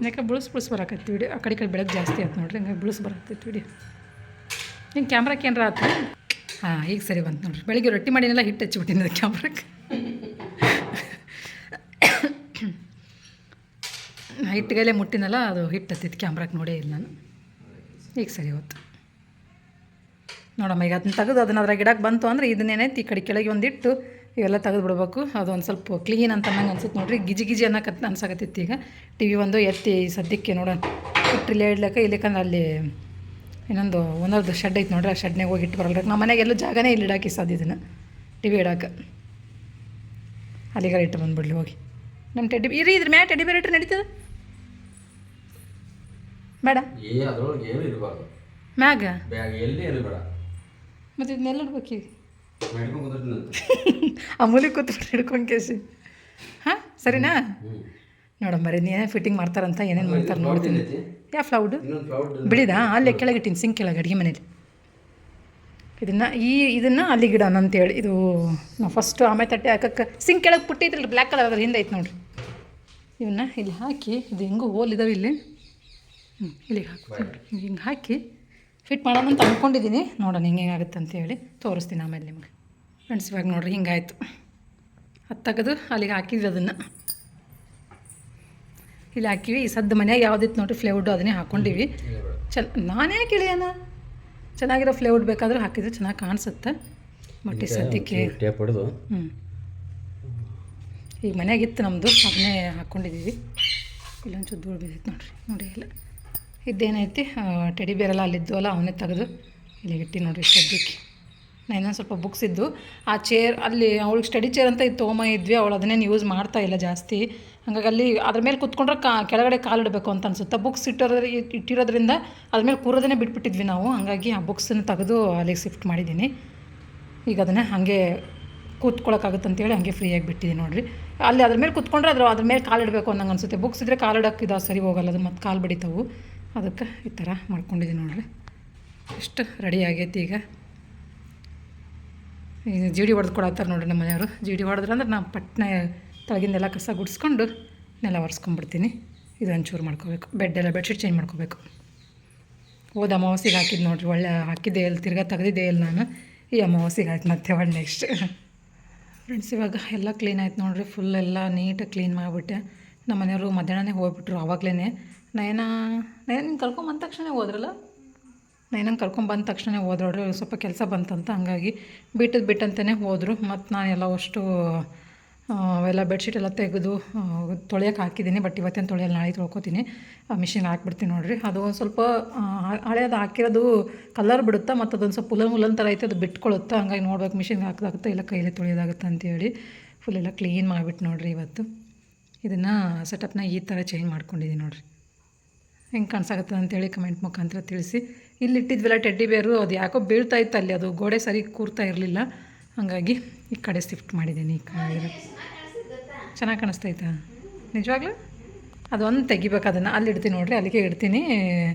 ಯಾಕೆ ಬುಳ್ಸ್ ಬರಾಕತ್ತಿ ವಿಡಿಯೋ. ಆ ಕಡೆ ಬೆಳಗ್ಗೆ ಜಾಸ್ತಿ ಆಯ್ತು ನೋಡ್ರಿ. ಹಂಗಾಗಿ ಬುಳ್ಸ್ ಬರಾಕತ್ತೈತಿ ವಿಡಿಯೋ. ಹಿಂಗೆ ಕ್ಯಾಮ್ರಾಕ್ಕೆ ಏನಾರ ಆಯ್ತು? ಹಾಂ ಈಗ ಸರಿ ಬಂತು ನೋಡ್ರಿ. ಬೆಳಿಗ್ಗೆ ರೊಟ್ಟಿ ಮಾಡಿನೆಲ್ಲ ಹಿಟ್ಟು ಹಚ್ಚಿಬಿಟ್ಟಿನಿ ಅದು ಕ್ಯಾಮ್ರಾಕ್ಕೆ. ಹಿಟ್ಟಿಗೆಲೆ ಮುಟ್ಟಿನಲ್ಲ ಅದು ಹಿಟ್ಟು ಹತ್ತಿತ್ತು ಕ್ಯಾಮ್ರಾಕ್ಕೆ, ನೋಡೇ ಇಲ್ಲ ನಾನು. ಈಗ ಸರಿ ಹೋಯ್ತು ನೋಡಮ್ಮ. ಈಗ ಅದನ್ನ ತೆಗೆದು ಅದನ್ನ ಅದ್ರಾಗ ಗಿಡಕ್ಕೆ ಬಂತು ಅಂದರೆ ಇದನ್ನೇನೈತಿ ಈ ಕಡೆ ಕೆಳಗೆ ಒಂದಿಟ್ಟು ಇವೆಲ್ಲ ತೆಗೆದು ಬಿಡ್ಬೇಕು. ಅದು ಒಂದು ಸ್ವಲ್ಪ ಕ್ಲೀನ್ ಅಂತ ನಂಗೆ ಅನ್ಸುತ್ತೆ ನೋಡ್ರಿ. ಗಿಜಿ ಅನ್ಸಾಕತ್ತಿತ್ತು. ಈಗ ಟಿವಿ ಒಂದು ಎತ್ತಿ ಸದ್ಯಕ್ಕೆ ನೋಡೋಣ ಇಟ್ಟರಿಲ್ಲೇ ಇಡ್ಲಿಕ್ಕೆ. ಇಲ್ಲಿಕಂದ್ರೆ ಅಲ್ಲಿ ಇನ್ನೊಂದು ಒಂದೊಂದು ಶೆಡ್ ಐತೆ ನೋಡ್ರಿ. ಆ ಶೆಡ್ನಾಗ ಹೋಗಿ ಇಟ್ಟು ಬರಲ್ಲ. ನಮ್ಮ ಮನೆಗೆಲ್ಲೂ ಜಾಗನೇ ಇಲ್ಲಿ ಇಡಾಕಿ ಸಾಧ್ಯ ಇದನ್ನು ಟಿವಿ ಇಡಾಕೆ. ಅಲ್ಲಿಗಾರ ಇಟ್ಟು ಬಂದುಬಿಡ್ಲಿ ಹೋಗಿ. ನಮ್ಮ ಇದ್ರ ಮ್ಯಾ ಟೆಡಿ ಬೇರೆ ಇಟ್ಟರೆ ನಡೀತದೆ ಬೇಡ? ಮ್ಯಾಗ ಮತ್ತು ಇದನ್ನೆಲ್ಲ ಇಡ್ಬೇಕು ಈಗ. ಅಮೂಲಿ ಕೂತ್ಬಿಟ್ಟು ಹಿಡ್ಕೊಂಡು ಕೇಸಿ. ಹಾಂ ಸರಿನಾ? ನೋಡಮ್ಮರಿ ನೀನೇ ಫಿಟ್ಟಿಂಗ್ ಮಾಡ್ತಾರಂತ ಏನೇನು ಮಾಡ್ತಾರೆ ನೋಡ್ತೀನಿ. ಯಾವ ಫ್ಲೌಡ್ ಬಿಳಿದಾ? ಅಲ್ಲೇ ಕೆಳಗಿಟ್ಟಿನಿ, ಸಿಂಕ್ ಕೆಳಗೆ ಅಡುಗೆ ಮನೇಲಿ. ಇದನ್ನು ಅಲ್ಲಿಗೆ ಇಡೋಣ ಅಂತೇಳಿ. ಇದು ನಾವು ಫಸ್ಟು ಆಮೇಲೆ ತಟ್ಟೆ ಹಾಕಕ್ಕೆ ಸಿಂಕ್ ಕೆಳಗೆ ಪುಟ್ಟಿದ್ರಲ್ಲ ಬ್ಲ್ಯಾಕ್ ಕಲರ್ ಅದ್ರ ಹಿಂದೆ ಐತೆ ನೋಡಿರಿ. ಇವನ್ನ ಇಲ್ಲಿ ಹಾಕಿ ಇದು ಹೆಂಗೂ ಹೋಲ್ ಇದಾವೆ ಇಲ್ಲಿ. ಇಲ್ಲಿಗೆ ಹಾಕಿ ಹಿಂಗೆ ಹಾಕಿ ಫಿಟ್ ಮಾಡೋಣ ಅಂತ ಅಂದ್ಕೊಂಡಿದ್ದೀನಿ. ನೋಡೋಣ ಹಿಂಗೆ ಅಂತೇಳಿ ತೋರಿಸ್ತೀನಿ ಆಮೇಲೆ ನಿಮಗೆ. ಫ್ರೆಂಡ್ಸ್ ಇವಾಗ ನೋಡಿರಿ ಹಿಂಗಾಯ್ತು. ಅದು ತೆಗೆದು ಅಲ್ಲಿಗೆ ಹಾಕಿದ್ವಿ. ಅದನ್ನು ಇಲ್ಲಿ ಹಾಕಿವಿ. ಈ ಸದ್ದು ಮನೆಯಾಗ ಯಾವುದಿತ್ತು ನೋಡಿರಿ ಫ್ಲೇವುಡ್ಡು ಅದನ್ನೇ ಹಾಕ್ಕೊಂಡಿವಿ. ನಾನೇ ಕಿಳಿಯೋಣ ಚೆನ್ನಾಗಿರೋ ಫ್ಲೇವುಡ್ ಬೇಕಾದರೂ ಹಾಕಿದರೆ ಚೆನ್ನಾಗಿ ಕಾಣಿಸುತ್ತೆ. ಬಟ್ ಈ ಸದ್ಯಕ್ಕೆ ಈಗ ಮನೆಯಾಗಿತ್ತು ನಮ್ಮದು, ಅದನ್ನೇ ಹಾಕ್ಕೊಂಡಿದ್ದೀವಿ. ಇಲ್ಲೊಂಚೂರು ಧೂಳು ಬಿದ್ದೈತೆ ನೋಡಿ ಇಲ್ಲ. ಇದೇನೈತಿ ಟೆಡಿ ಬೇರೆಲ್ಲ ಅಲ್ಲಿದ್ದವಲ್ಲ ಅವನ್ನೇ ತೆಗೆದು ಇಲ್ಲಿಗೆ ಇಟ್ಟು ನೋಡಿರಿ ಸದ್ಯಕ್ಕೆ. ಇನ್ನೊಂದು ಸ್ವಲ್ಪ ಬುಕ್ಸ್ ಇದ್ದು ಆ ಚೇರ್ ಅಲ್ಲಿ ಅವಳಿಗೆ ಸ್ಟಡಿ ಚೇರ್ ಅಂತ ಇದು ತೊಗೊಂಬಂದಿದ್ವಿ, ಅವಳು ಅದನ್ನೇನು ಯೂಸ್ ಮಾಡ್ತಾ ಇಲ್ಲ ಜಾಸ್ತಿ. ಹಾಗಾಗಿ ಅಲ್ಲಿ ಅದ್ರ ಮೇಲೆ ಕುತ್ಕೊಂಡ್ರೆ ಕೆಳಗಡೆ ಕಾಲು ಇಡಬೇಕು ಅಂತ ಅನ್ಸುತ್ತೆ. ಬುಕ್ಸ್ ಇಟ್ಟಿರೋದ್ರಿಂದ ಅದ್ರ ಮೇಲೆ ಕೂರೋದನ್ನೇ ಬಿಟ್ಬಿಟ್ಟಿದ್ವಿ ನಾವು. ಹಾಗಾಗಿ ಆ ಬುಕ್ಸನ್ನು ತೆಗೆದು ಅಲ್ಲಿಗೆ ಶಿಫ್ಟ್ ಮಾಡಿದ್ದೀನಿ. ಈಗ ಅದನ್ನು ಹಾಗೆ ಕೂತ್ಕೊಳ್ಳೋಕ್ಕಾಗುತ್ತಂತೇಳಿ ಹಾಗೆ ಫ್ರೀಯಾಗಿ ಬಿಟ್ಟಿದ್ದೀನಿ ನೋಡಿರಿ. ಅಲ್ಲಿ ಅದ್ರ ಮೇಲೆ ಕುತ್ಕೊಂಡ್ರೆ ಅದ್ರ ಮೇಲೆ ಕಾಲು ಇಡಬೇಕು ಅನ್ನಂಗೆ ಅನಿಸುತ್ತೆ. ಬುಕ್ಸ್ ಇದ್ದರೆ ಕಾಲು ಇಡೋಕ್ಕೆ ಇದು ಸರಿ ಹೋಗಲ್ಲ, ಅದು ಮತ್ತು ಕಾಲು ಬಡಿತಾವು. ಅದಕ್ಕೆ ಈ ಥರ ಮಾಡ್ಕೊಂಡಿದ್ದೀನಿ ನೋಡಿರಿ. ಇಷ್ಟು ರೆಡಿ ಆಗೈತಿ. ಈಗ ಜಿ ಡಿ ಹೊಡೆದು ಕೊಡತ್ತಾರೆ ನೋಡಿರಿ ನಮ್ಮ ಮನೆಯವರು. ಜಿ ಡಿ ಹೊಡೆದ್ರೆ ಅಂದ್ರೆ ನಾನು ಪಟ್ನೆ ತಳಗಿಂದೆಲ್ಲ ಕಸ ಗುಡಿಸ್ಕೊಂಡು ನೆಲ ಒರೆಸ್ಕೊಂಡ್ಬಿಡ್ತೀನಿ. ಇದು ಒಂಚೂರು ಮಾಡ್ಕೋಬೇಕು, ಬೆಡ್ಶೀಟ್ ಚೇಂಜ್ ಮಾಡ್ಕೋಬೇಕು. ಹೋದ ಅಮಾವಾಸ್ಯೆಗೆ ಹಾಕಿದ್ದು ನೋಡಿರಿ, ಒಳ್ಳೆ ಹಾಕಿದ್ದೆ ಎಲ್ಲಿ ತಿರ್ಗಾ ತೆಗೆದಿದ್ದೆ ಎಲ್ಲಿ ನಾನು. ಈ ಅಮಾವಾಸ್ಯೆಗೆ ಆಯ್ತು ಮತ್ತೆ ಒಳ್ಳೆ ನೆಕ್ಸ್ಟ್. ಫ್ರೆಂಡ್ಸ್ ಇವಾಗ ಎಲ್ಲ ಕ್ಲೀನ್ ಆಯ್ತು ನೋಡಿರಿ, ಫುಲ್ ಎಲ್ಲ ನೀಟಾಗಿ ಕ್ಲೀನ್ ಮಾಡಿಬಿಟ್ಟೆ. ನಮ್ಮ ಮನೆಯವರು ಮಧ್ಯಾಹ್ನನೇ ಹೋಗ್ಬಿಟ್ರು. ಆವಾಗಲೇ ನಯನ ನಿನ್ನ ಕರ್ಕೊಂಬಂದ ತಕ್ಷಣ ಹೋದ್ರಲ್ಲ, ನೈನಂಗೆ ಕರ್ಕೊಂಬಂದ ತಕ್ಷಣ ಹೋದ್ರೋಡ್ರಿ. ಸ್ವಲ್ಪ ಕೆಲಸ ಬಂತಂತ ಹಂಗಾಗಿ ಬಿಟ್ಟಂತಲೇ ಹೋದರು. ಮತ್ತು ನಾನು ಎಲ್ಲ ಅಷ್ಟು ಅವೆಲ್ಲ ಬೆಡ್ಶೀಟ್ ಎಲ್ಲ ತೆಗೆದು ತೊಳೆಯೋಕೆ ಹಾಕಿದ್ದೀನಿ. ಬಟ್ ಇವತ್ತೇನು ತೊಳೆಯಲ್ಲ, ನಾಳೆ ತೊಳ್ಕೊತೀನಿ. ಮಿಷಿನ್ಗೆ ಹಾಕ್ಬಿಡ್ತೀನಿ ನೋಡಿರಿ. ಅದು ಒಂದು ಸ್ವಲ್ಪ ಹಳೇದು ಹಾಕಿರೋದು ಕಲರ್ ಬಿಡುತ್ತಾ, ಮತ್ತು ಅದೊಂದು ಸ್ವಲ್ಪ ಹುಲನ್ ಥರ ಐತೆ, ಅದು ಬಿಟ್ಕೊಳ್ಳುತ್ತೆ. ಹಂಗಾಗಿ ನೋಡ್ಬೇಕು ಮಿಷಿನ್ಗೆ ಹಾಕೋದಾಗುತ್ತೆ ಇಲ್ಲ ಕೈಲೇ ತೊಳೆಯೋದಾಗುತ್ತೆ ಅಂತೇಳಿ ಫುಲ್ ಎಲ್ಲ ಕ್ಲೀನ್ ಮಾಡಿಬಿಟ್ಟು ನೋಡಿರಿ. ಇವತ್ತು ಇದನ್ನು ಸೆಟಪ್ನ ಈ ಥರ ಚೇಂಜ್ ಮಾಡ್ಕೊಂಡಿದ್ದೀನಿ ನೋಡಿರಿ. ಹೆಂಗೆ ಕಾಣಿಸಾಗುತ್ತೆ ಅಂತೇಳಿ ಕಮೆಂಟ್ ಮುಖಾಂತರ ತಿಳಿಸಿ. ಇಲ್ಲಿ ಇಟ್ಟಿದ್ವಲ್ಲ ಟೆಡ್ಡಿ ಬೇರು, ಅದು ಯಾಕೋ ಬೀಳ್ತಾ ಇತ್ತು ಅಲ್ಲಿ, ಅದು ಗೋಡೆ ಸರಿ ಕೂರ್ತಾ ಇರಲಿಲ್ಲ. ಹಾಗಾಗಿ ಈ ಕಡೆ ಶಿಫ್ಟ್ ಮಾಡಿದ್ದೀನಿ. ಈ ಕಡೆ ಚೆನ್ನಾಗಿ ಕಾಣಿಸ್ತೈತಾ ನಿಜವಾಗ್ಲೂ? ಅದೊಂದು ತೆಗಿಬೇಕು, ಅದನ್ನು ಅಲ್ಲಿ ಇಡ್ತೀನಿ ನೋಡಿರಿ, ಅಲ್ಲಿಗೆ ಇಡ್ತೀನಿ.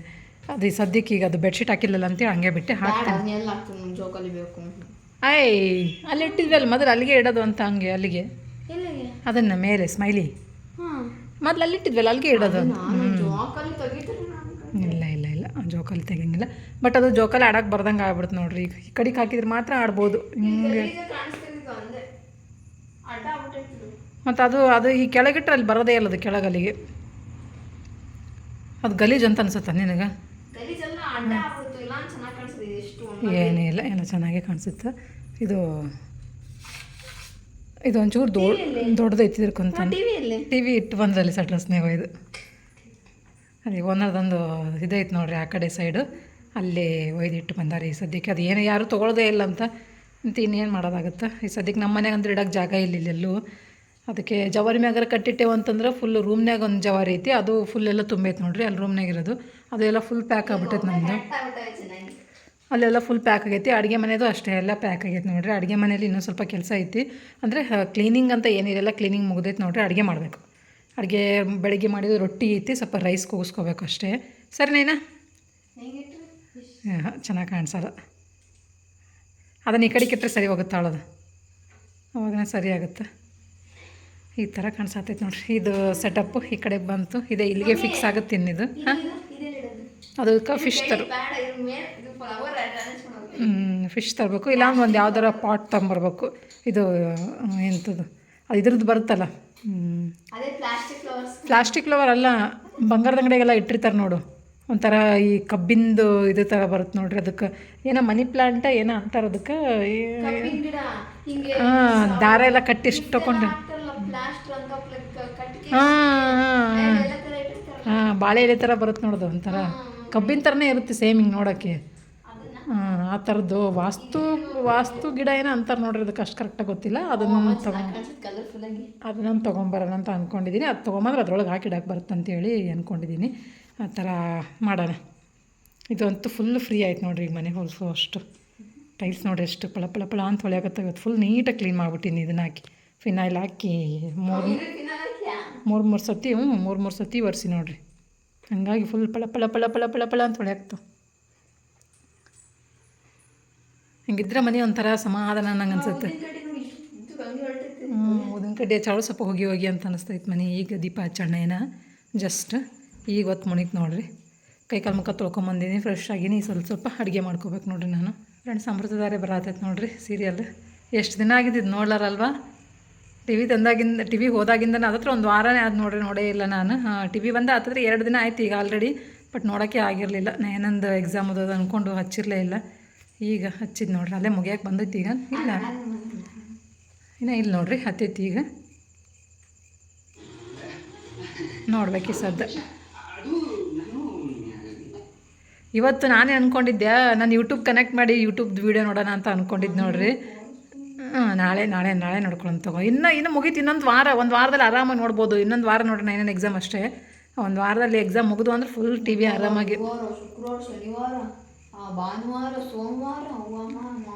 ಅದು ಸದ್ಯಕ್ಕೆ ಈಗ ಅದು ಬೆಡ್ಶೀಟ್ ಹಾಕಿಲ್ಲಲ್ಲ ಅಂತೇಳಿ ಹಂಗೆ ಬಿಟ್ಟೆ ಹಾಕ್ತೀನಿ. ಅಲ್ಲಿ ಇಟ್ಟಿದ್ವಲ್ಲ ಮೊದಲು, ಅಲ್ಲಿಗೆ ಇಡೋದು ಅಂತ ಹಂಗೆ ಅಲ್ಲಿಗೆ ಅದನ್ನು ಮೇಲೆ ಸ್ಮೈಲಿ ಮೊದಲು ಅಲ್ಲಿ ಇಟ್ಟಿದ್ವಲ್ಲ ಅಲ್ಲಿಗೆ ಇಡೋದು. ಇಲ್ಲ ಜೋಕಾಲಿ ತೆಗಿಯಂಗಿಲ್ಲ. ಬಟ್ ಅದು ಜೋಕಾಲಿ ಆಡೋಕೆ ಬರ್ದಂಗೆ ಆಗ್ಬಿಡ್ತು ನೋಡ್ರಿ. ಈಗ ಈ ಕಡೆಗೆ ಹಾಕಿದ್ರೆ ಮಾತ್ರ ಆಡ್ಬೋದು ಹಿಂಗೆ. ಮತ್ತು ಅದು ಈ ಕೆಳಗಿಟ್ರೆ ಅಲ್ಲಿ ಬರೋದೇ ಇಲ್ಲ, ಅದು ಕೆಳಗಲ್ಲಿಗೆ. ಅದು ಗಲೀಜು ಅಂತ ಅನ್ಸುತ್ತೆ ನಿನಗೆ? ಏನಿಲ್ಲ, ಎಲ್ಲ ಚೆನ್ನಾಗೇ ಕಾಣಿಸುತ್ತೆ. ಇದು ಒಂಚೂರು ದೊಡ್ಡದೈತಿ ಇದ್ರಕ್ಕಂತ. ಟಿ ವಿ ಇಟ್ಟು ಬಂದ್ರಲ್ಲಿ ಸಟ್ರಸ್ನಾಗ ಇದು ಅಲ್ಲಿ ಒಂದೊಂದು ಇದೈತೆ ನೋಡಿರಿ ಆ ಕಡೆ ಸೈಡು, ಅಲ್ಲಿ ಒಯ್ದಿಟ್ಟು ಬಂದಾರೆ. ಈ ಸದ್ಯಕ್ಕೆ ಅದು ಏನು ಯಾರೂ ತೊಗೊಳ್ಳೋದೇ ಇಲ್ಲ ಅಂತ ಇನ್ನೇನು ಮಾಡೋದಾಗುತ್ತೆ. ಈ ಸದ್ಯಕ್ಕೆ ನಮ್ಮ ಮನೆಗೆ ಅಂದ್ರೆ ಇಡೋಕ್ಕೆ ಜಾಗ ಇಲ್ಲೆಲ್ಲೂ. ಅದಕ್ಕೆ ಜವಾರಿ ಮ್ಯಾಗಾರ ಕಟ್ಟಿಟ್ಟೆವು ಅಂತಂದ್ರೆ ಫುಲ್ ರೂಮ್ನಾಗ ಒಂದು ಜವಾರಿ ಐತಿ, ಅದು ಫುಲ್ ಎಲ್ಲ ತುಂಬೈತೆ ನೋಡಿರಿ. ಅಲ್ಲಿ ರೂಮ್ನಾಗ ಇರೋದು ಅದೆಲ್ಲ ಫುಲ್ ಪ್ಯಾಕ್ ಆಗ್ಬಿಟ್ಟೈತೆ ನಮ್ಮದು. ಅಲ್ಲೆಲ್ಲ ಫುಲ್ ಪ್ಯಾಕ್ ಆಗೈತಿ. ಅಡುಗೆ ಮನೆಯದು ಅಷ್ಟೇ ಎಲ್ಲ ಪ್ಯಾಕ್ ಆಗೈತೆ ನೋಡಿರಿ. ಅಡುಗೆ ಮನೇಲಿ ಇನ್ನೂ ಸ್ವಲ್ಪ ಕೆಲಸ ಐತಿ, ಅಂದರೆ ಕ್ಲೀನಿಂಗ್ ಅಂತ ಏನಿರಲ್ಲ, ಕ್ಲೀನಿಂಗ್ ಮುಗ್ದೈತೆ ನೋಡಿರಿ. ಅಡುಗೆ ಮಾಡಬೇಕು. ಅಡುಗೆ ಬೆಳಗ್ಗೆ ಮಾಡಿದ್ದು ರೊಟ್ಟಿ ಐತಿ, ಸ್ವಲ್ಪ ರೈಸ್ ಕೂಗಿಸ್ಕೋಬೇಕು ಅಷ್ಟೇ. ಸರಿನೇನಾ? ಚೆನ್ನಾಗಿ ಕಾಣಿಸಲ್ಲ, ಅದನ್ನು ಈ ಕಡೆ ಕೆಟ್ಟರೆ ಸರಿ ಹೋಗುತ್ತೆ ಅಳೋದು, ಅವಾಗ ಸರಿ ಆಗುತ್ತೆ. ಈ ಥರ ಕಾಣಿಸತ್ತೈತೆ ನೋಡಿರಿ. ಇದು ಸೆಟಪ್ಪು ಈ ಕಡೆ ಬಂತು, ಇದೆ ಇಲ್ಲಿಗೆ ಫಿಕ್ಸ್ ಆಗುತ್ತೆ. ಇನ್ನಿದು ಅದಕ್ಕೆ ಫಿಶ್ ತರಬೇಕು, ಇಲ್ಲ ಒಂದು ಯಾವ್ದಾರ ಪಾಟ್ ತೊಗೊಂಬರ್ಬೇಕು. ಇದು ಎಂಥದ್ದು ಅದು ಇದ್ರದ್ದು ಬರುತ್ತಲ್ಲ, ಪ್ಲಾಸ್ಟಿಕ್ ಫ್ಲವರ್ ಅಲ್ಲ, ಬಂಗಾರದ ಅಂಗಡಿಗೆಲ್ಲ ಇಟ್ಟಿರ್ತಾರೆ ನೋಡು, ಒಂಥರ ಈ ಕಬ್ಬಿಂದು ಇದು ಥರ ಬರುತ್ತೆ ನೋಡ್ರಿ. ಅದಕ್ಕೆ ಏನೋ ಮನಿ ಪ್ಲಾಂಟ ಏನೋ ಅಂತಾರೆ ಅದಕ್ಕೆ. ದಾರ ಎಲ್ಲ ಕಟ್ಟಿ ಇಷ್ಟು ತೊಗೊಂಡು ಬಾಳೆ ಎಲೆ ಥರ ಬರುತ್ತೆ ನೋಡೋದು, ಒಂಥರ ಕಬ್ಬಿನ ಥರನೇ ಇರುತ್ತೆ ಸೇಮ್ ಹಿಂಗೆ ನೋಡೋಕ್ಕೆ. ಆ ಥರದ್ದು ವಾಸ್ತು ಗಿಡ ಏನೋ ಅಂತಾರೆ ನೋಡ್ರಿ, ಅದಕ್ಕೆ ಅಷ್ಟು ಕರೆಕ್ಟಾಗಿ ಗೊತ್ತಿಲ್ಲ. ಅದನ್ನು ತೊಗೊಂಬರೋಣ ಅಂತ ಅಂದ್ಕೊಂಡಿದ್ದೀನಿ. ಅದು ತೊಗೊಂಬಂದ್ರೆ ಅದ್ರೊಳಗೆ ಹಾಕಿಡಕ್ಕೆ ಬರುತ್ತೆ ಅಂತೇಳಿ ಅಂದ್ಕೊಂಡಿದ್ದೀನಿ. ಆ ಥರ ಮಾಡೋಣ. ಇದಂತೂ ಫುಲ್ ಫ್ರೀ ಆಯ್ತು ನೋಡಿರಿ. ಈಗ ಮನೆ ಹೊಲಿಸೋ ಅಷ್ಟು ಟೈಲ್ಸ್ ನೋಡಿರಿ ಎಷ್ಟು ಪಳ ಅಂತ ಹೊಳೆಯಾಗತ್ತೆ. ಇವತ್ತು ಫುಲ್ ನೀಟಾಗಿ ಕ್ಲೀನ್ ಮಾಡಿಬಿಟ್ಟಿನಿ. ಇದನ್ನು ಹಾಕಿ ಫಿನೈಲ್ ಹಾಕಿ ಮೂರು ಸತಿ ಮೂರು ಸತಿ ಒರೆಸಿ ನೋಡಿರಿ. ಹಾಗಾಗಿ ಫುಲ್ ಪಳ ಅಂತ ಹೊಳೆಯಾಗ್ತಾವೆ. ಹಿಂಗಿದ್ರೆ ಮನೆ ಒಂಥರ ಸಮಾಧಾನ ನಂಗೆ ಅನ್ಸುತ್ತೆ. ಉದಿನ ಕಡ್ಡಿ ಚಾಳು ಸ್ವಲ್ಪ ಹೋಗಿ ಅಂತ ಅನಿಸ್ತೈತೆ ಮನೆ. ಈಗ ದೀಪ ಹಚ್ಚಣ್ಣೇನ ಜಸ್ಟ್ ಈಗ ಹೊತ್ತು ಮುಣಿತು ನೋಡಿರಿ. ಕೈಕಾಲು ಮುಖ ತೊಳ್ಕೊಂಬಂದಿನಿ, ಫ್ರೆಶ್ ಆಗಿನಿ. ಸ್ವಲ್ಪ ಅಡುಗೆ ಮಾಡ್ಕೋಬೇಕು ನೋಡಿರಿ ನಾನು. ಫ್ರೆಂಡ್ಸ್ ಅಮೃತಧಾರೆ ಬರತೈತೆ ನೋಡಿರಿ ಸೀರಿಯಲ್. ಎಷ್ಟು ದಿನ ಆಗಿದ್ದು ನೋಡ್ಲಾರಲ್ವಾ? ಟಿ ವಿ ಹೋದಾಗಿಂದ ಅದತ್ರ ಒಂದು ವಾರನೇ ಅದು ನೋಡೇ ಇಲ್ಲ ನಾನು. ಟಿ ವಿ ಬಂದ ಹತ್ತಿರ 2 ದಿನ ಆಯ್ತು ಈಗ ಆಲ್ರೆಡಿ. ಬಟ್ ನೋಡೋಕ್ಕೆ ಆಗಿರಲಿಲ್ಲ. ಏನೊಂದು ಎಕ್ಸಾಮ್ ಅದು ಅಂದ್ಕೊಂಡು ಹಚ್ಚಿರಲೇ ಇಲ್ಲ. ಈಗ ಹಚ್ಚಿದ್ದು ನೋಡ್ರಿ, ಅಲ್ಲೇ ಮುಗಿಯೋಕೆ ಬಂದೈತಿ. ಈಗ ಇಲ್ಲ ನೋಡ್ರಿ, ಹತ್ತೈತಿ. ಈಗ ನೋಡ್ಬೇಕು ಈ ಸದ್ದ. ಇವತ್ತು ನಾನೇ ಅಂದ್ಕೊಂಡಿದ್ದೆ ನಾನು ಯೂಟ್ಯೂಬ್ ಕನೆಕ್ಟ್ ಮಾಡಿ ಯೂಟ್ಯೂಬ್ದು ವೀಡಿಯೋ ನೋಡೋಣ ಅಂತ ಅಂದ್ಕೊಂಡಿದ್ದು ನೋಡ್ರಿ. ನಾಳೆ ನೋಡ್ಕೊಳ್ಳೋಣ ತಗೋ. ಇನ್ನು ಮುಗೀತು, ಇನ್ನೊಂದು ವಾರ, ಒಂದು ವಾರದಲ್ಲಿ ಆರಾಮಾಗಿ ನೋಡ್ಬೋದು. ಇನ್ನೊಂದು ವಾರ ನೋಡ್ರಿ, ಇನ್ನೇನು ಎಕ್ಸಾಮ್ ಅಷ್ಟೇ. ಒಂದು ವಾರದಲ್ಲಿ ಎಕ್ಸಾಮ್ ಮುಗಿದು ಅಂದ್ರೆ ಫುಲ್ ಟಿ ವಿ ಆರಾಮಾಗಿ. ಶುಕ್ರವಾರ, ಶನಿವಾರ, ಭಾನುವಾರ, ಸೋಮವಾರ,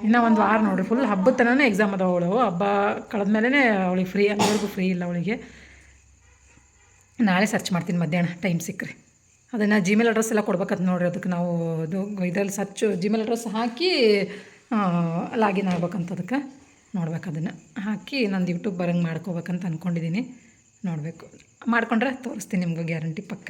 ಇನ್ನೂ ಒಂದು ವಾರ ನೋಡ್ರಿ, ಫುಲ್ ಹಬ್ಬದ ತನಕ ಎಕ್ಸಾಮ್ ಅದಾವ. ಅವಳು ಹಬ್ಬ ಕಳೆದ್ಮೇಲೆ ಅವಳಿಗೆ ಫ್ರೀ, ಅಲ್ಲಿವರೆಗೂ ಫ್ರೀ ಇಲ್ಲ ಅವಳಿಗೆ. ನಾಳೆ ಸರ್ಚ್ ಮಾಡ್ತೀನಿ ಮಧ್ಯಾಹ್ನ ಟೈಮ್ ಸಿಕ್ಕರೆ. ಅದನ್ನು ಜಿಮೇಲ್ ಅಡ್ರೆಸ್ ಎಲ್ಲ ಕೊಡ್ಬೇಕಂತ ನೋಡ್ರಿ. ಅದಕ್ಕೆ ನಾವು ಇದು ಇದರಲ್ಲಿ ಸರ್ಚ್ ಜಿಮೇಲ್ ಅಡ್ರೆಸ್ ಹಾಕಿ ಲಾಗಿನ್ ಆಗ್ಬೇಕಂತ. ಅದಕ್ಕೆ ನೋಡ್ಬೇಕು, ಅದನ್ನು ಹಾಕಿ ನಂದು ಯೂಟ್ಯೂಬ್ ಬರಂಗೆ ಮಾಡ್ಕೋಬೇಕಂತ ಅಂದ್ಕೊಂಡಿದ್ದೀನಿ. ನೋಡಬೇಕು, ಮಾಡ್ಕೊಂಡ್ರೆ ತೋರಿಸ್ತೀನಿ ನಿಮ್ಗೆ, ಗ್ಯಾರಂಟಿ ಪಕ್ಕ.